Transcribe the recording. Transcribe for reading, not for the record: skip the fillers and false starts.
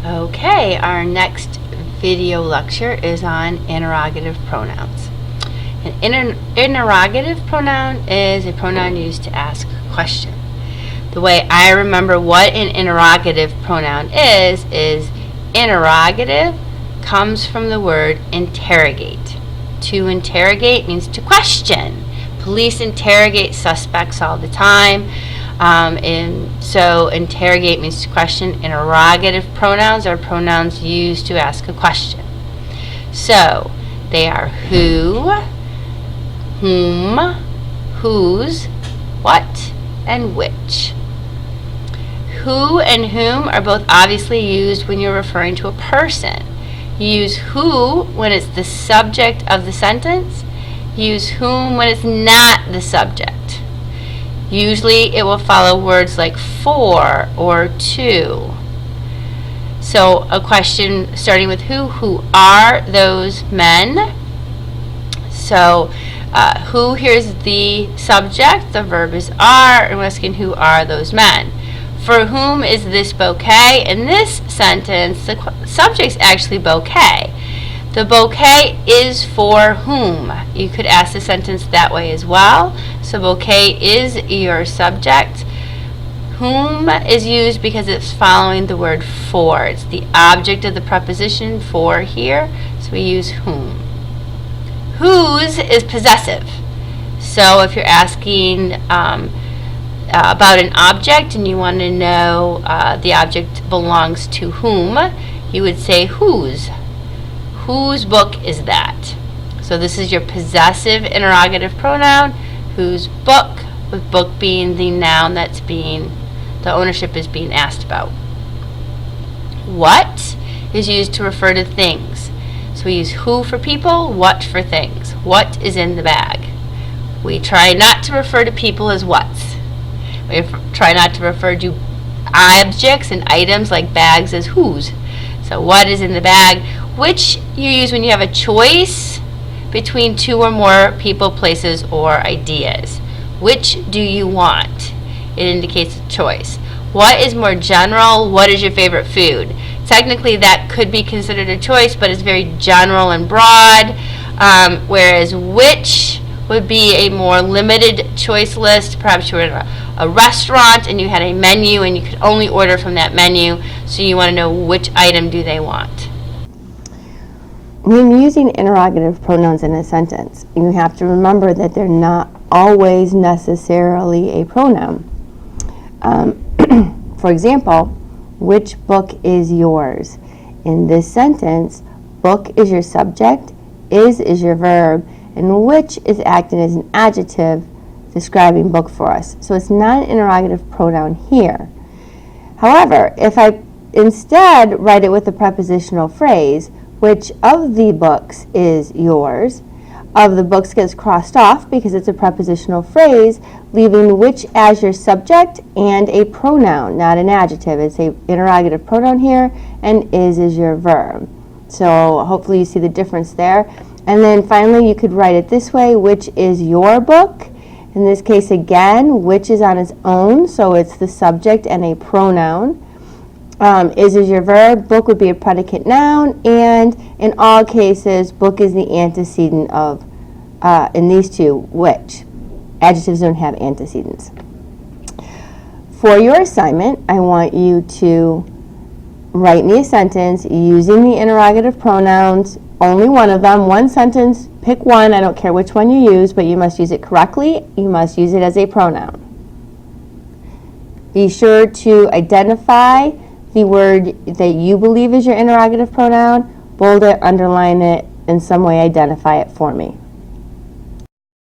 Okay, our next video lecture is on interrogative pronouns. An interrogative pronoun is a pronoun used to ask a question. The way I remember what an interrogative pronoun is interrogative comes from the word interrogate. To interrogate means to question. Police interrogate suspects all the time. And so interrogate means to question. Interrogative pronouns are pronouns used to ask a question. So they are who, whom, whose, what, and which. Who and whom are both obviously used when you're referring to a person. You use who when it's the subject of the sentence. You use whom when it's not the subject. Usually it will follow words like for or to. So a question starting with who are those men? So who here is the subject, the verb is are, and we're asking who are those men. For whom is this bouquet? In this sentence, the subject's actually bouquet. The bouquet is for whom? You could ask the sentence that way as well. So bouquet is your subject. Whom is used because it's following the word for. It's the object of the preposition for here. So we use whom. Whose is possessive. So if you're asking about an object and you want to know the object belongs to whom, you would say whose. Whose book is that? So this is your possessive interrogative pronoun. Whose book, with book being the noun that's being, the ownership is being asked about. What is used to refer to things. So we use who for people, what for things. What is in the bag? We try not to refer to people as what's. We try not to refer to objects and items like bags as whose. So what is in the bag, which you use when you have a choice between two or more people, places, or ideas. Which do you want? It indicates a choice. What is more general? What is your favorite food? Technically that could be considered a choice, but it's very general and broad, whereas which would be a more limited choice list. Perhaps you were in a restaurant and you had a menu and you could only order from that menu, so you want to know which item do they want. When using interrogative pronouns in a sentence, you have to remember that they're not always necessarily a pronoun. For example, which book is yours? In this sentence, book is your subject, is your verb, and which is acting as an adjective describing book for us. So it's not an interrogative pronoun here. However, if I instead write it with the prepositional phrase, which of the books is yours, of the books gets crossed off because it's a prepositional phrase, leaving which as your subject and a pronoun, not an adjective. It's an interrogative pronoun here, and is your verb. So hopefully you see the difference there. And then finally you could write it this way, which is your book. In this case again, which is on its own, so it's the subject and a pronoun. Is your verb, book would be a predicate noun, and in all cases, book is the antecedent of, in these two, which. Adjectives don't have antecedents. For your assignment, I want you to write me a sentence using the interrogative pronouns, only one of them, one sentence, pick one, I don't care which one you use, but you must use it correctly, you must use it as a pronoun. Be sure to identify the word that you believe is your interrogative pronoun, bold it, underline it, in some way identify it for me.